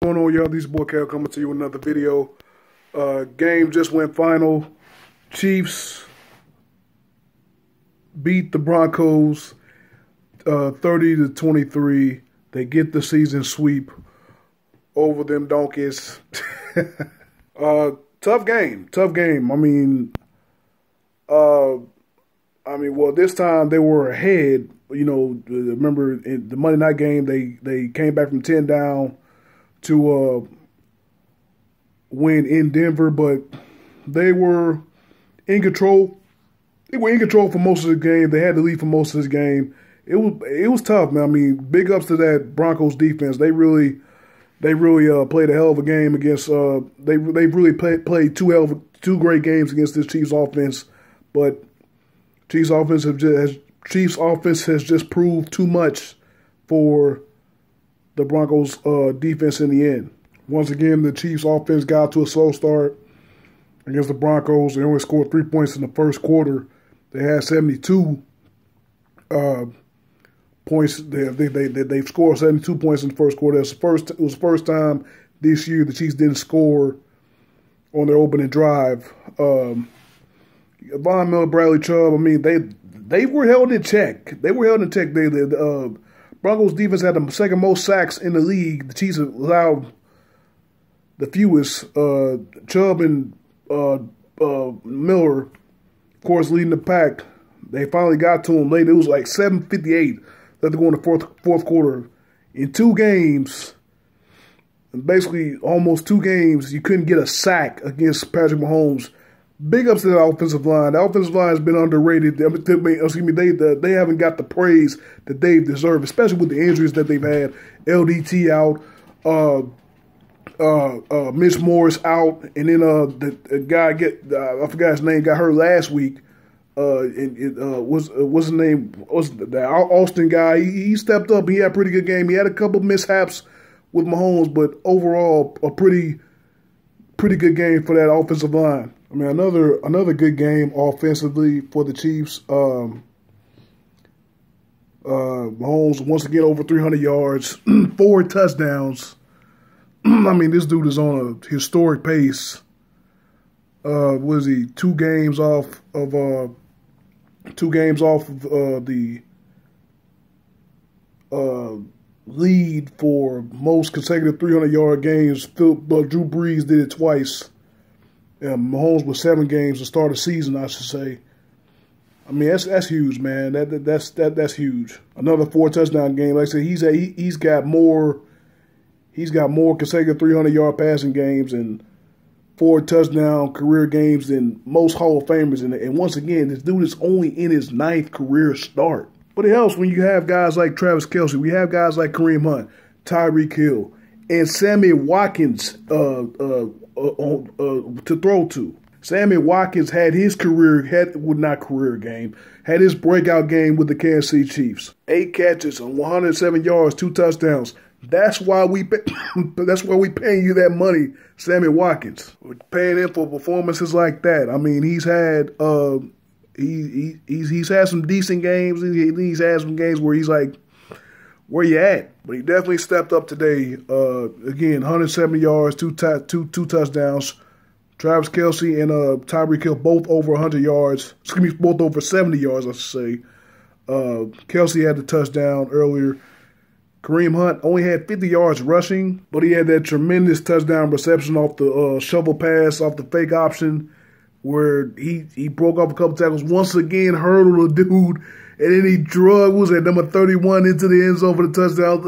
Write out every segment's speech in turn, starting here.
What's going on, y'all? This is boy Cal coming to you with another video. Game just went final. Chiefs beat the Broncos 30-23. They get the season sweep over them donkeys. Tough game. Well, this time they were ahead. You know, remember in the Monday night game, they came back from 10 down to win in Denver, but they were in control. They were in control for most of the game. They had the lead for most of this game. It was tough, man. I mean, big ups to that Broncos defense. They really played a hell of a game against. They really played two great games against this Chiefs offense, but Chiefs offense has just proved too much for the Broncos defense in the end. Once again, the Chiefs offense got to a slow start against the Broncos. They only scored 3 points in the first quarter. They had 72 points. They've scored 72 points in the first quarter. It was the first time this year the Chiefs didn't score on their opening drive. Von Miller, Bradley Chubb, I mean, they were held in check. The Broncos defense had the second most sacks in the league. The Chiefs allowed the fewest. Chubb and Miller, of course, leading the pack. They finally got to him late. It was like 7:58 that they go in the fourth quarter. In 2 games, basically almost 2 games, you couldn't get a sack against Patrick Mahomes. Big ups to the offensive line. The offensive line has been underrated. They haven't got the praise that they deserve, especially with the injuries that they've had. LDT out, Mitch Morris out, and then the guy I forgot his name, got hurt last week. What's his name? Was the Austin guy? He stepped up. He had a pretty good game. He had a couple mishaps with Mahomes, but overall a pretty good game for that offensive line. I mean, another good game offensively for the Chiefs. Mahomes once again over 300 yards, 4 touchdowns. I mean, this dude is on a historic pace. Was he 2 games off of the lead for most consecutive 300-yard games? Drew Brees did it twice. Mahomes with 7 games to start the season, I should say. I mean, that's huge, man. That's huge. Another 4 touchdown game. Like I said, he's got more consecutive 300-yard passing games and 4 touchdown career games than most Hall of Famers. And once again, this dude is only in his 9th career start. But it helps when you have guys like Travis Kelce. We have guys like Kareem Hunt, Tyreek Hill, and Sammy Watkins to throw to. Sammy Watkins had his had his breakout game with the Kansas City Chiefs. 8 catches on 107 yards, 2 touchdowns. That's why we paying you that money, Sammy Watkins. We're paying him for performances like that. I mean, he's had he's had some decent games. He's had some games where he's like, where you at? But he definitely stepped up today. Again, 170 yards, two touchdowns. Travis Kelce and Tyreek Hill both over 100 yards. Excuse me, both over 70 yards, I should say. Kelce had the touchdown earlier. Kareem Hunt only had 50 yards rushing, but he had that tremendous touchdown reception off the shovel pass, off the fake option, where he broke off a couple tackles. Once again, hurdled a dude, and then he was at number 31 into the end zone for the touchdown.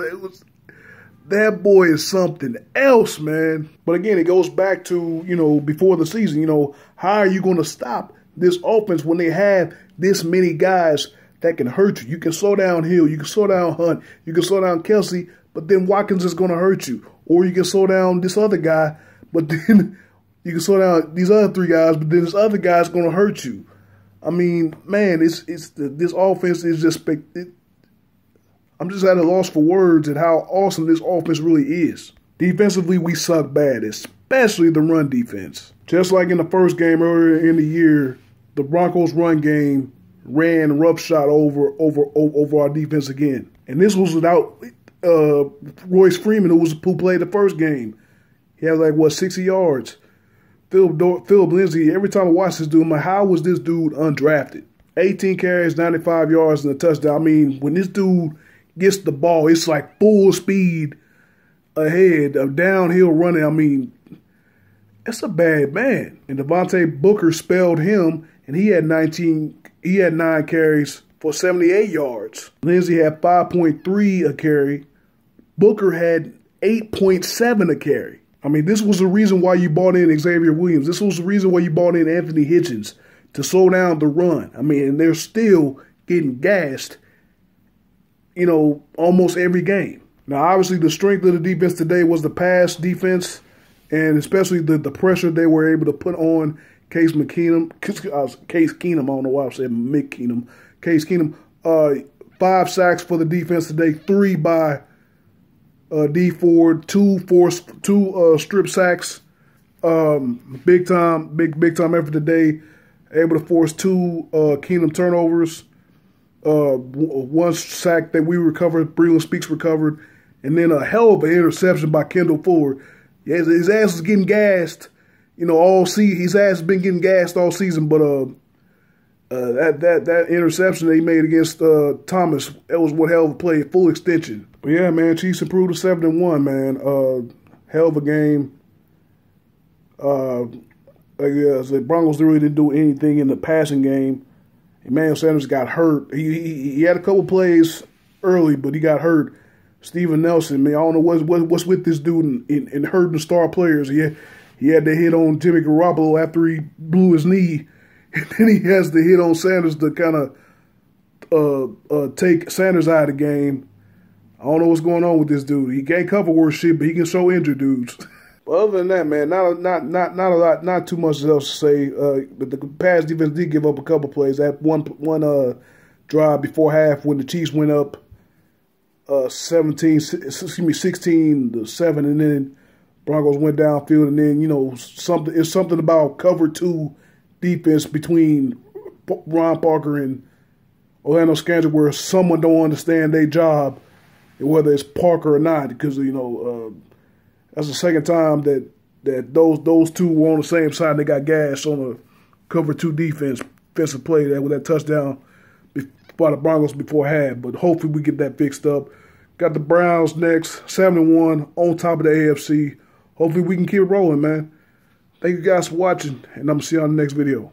That boy is something else, man. But again, it goes back to, before the season, how are you going to stop this offense when they have this many guys that can hurt you? You can slow down Hill, you can slow down Hunt, you can slow down Kelce, but then Watkins is going to hurt you. Or you can slow down this other guy, but then you can slow down these other 3 guys, but then this other guy is going to hurt you. I mean, man, this offense is just I'm just at a loss for words at how awesome this offense really is. Defensively, we suck bad, especially the run defense. Just like in the first game earlier in the year, the Broncos run game ran roughshod over our defense again. And this was without Royce Freeman, who played the first game. He had like, what, 60 yards. Philip Lindsay, every time I watch this dude, I'm like, how was this dude undrafted? 18 carries, 95 yards, and a touchdown. I mean, when this dude gets the ball, it's like full speed ahead, of downhill running. I mean, that's a bad man. And Devontae Booker spelled him, and he had 9 carries for 78 yards. Lindsay had 5.3 a carry. Booker had 8.7 a carry. I mean, this was the reason why you bought in Xavier Williams. This was the reason why you bought in Anthony Hitchens, to slow down the run. I mean, and they're still getting gassed, you know, almost every game. Now, obviously, the strength of the defense today was the pass defense, and especially the pressure they were able to put on Case Keenum. I don't know why I said Mick Keenum. Case Keenum. 5 sacks for the defense today, 3 by D Ford, 2 strip sacks. Big time effort today. Able to force 2 Keenum turnovers. 1 sack that we recovered, Breland Speaks recovered, and then a hell of an interception by Kendall Fuller. Yeah, his ass was getting gassed, you know, all season. His ass has been getting gassed all season, but that interception that he made against Thomas, that was one hell of a play, full extension. But yeah, man, Chiefs improved to 7-1, man. Hell of a game. The Broncos really didn't do anything in the passing game. Emmanuel Sanders got hurt. He had a couple plays early, but he got hurt. Steven Nelson, man, I don't know what's with this dude in hurting star players. He had to hit on Jimmy Garoppolo after he blew his knee, and then he has to hit on Sanders to kind of take Sanders out of the game. I don't know what's going on with this dude. He can't cover worse shit, but he can show injured dudes. But other than that, man, not a lot, not too much else to say. But the pass defense did give up a couple plays. That one drive before half when the Chiefs went up 16-7, and then Broncos went downfield, and then, you know, it's something about cover 2 defense between Ron Parker and Orlando Scandrick where someone don't understand their job, whether it's Parker or not, because, you know, that's the second time that those two were on the same side and they got gashed on a cover 2 defensive play with that touchdown by the Broncos before half. But hopefully we get that fixed up. Got the Browns next, 7-1, on top of the AFC. Hopefully we can keep rolling, man. Thank you guys for watching, and I'm going to see you on the next video.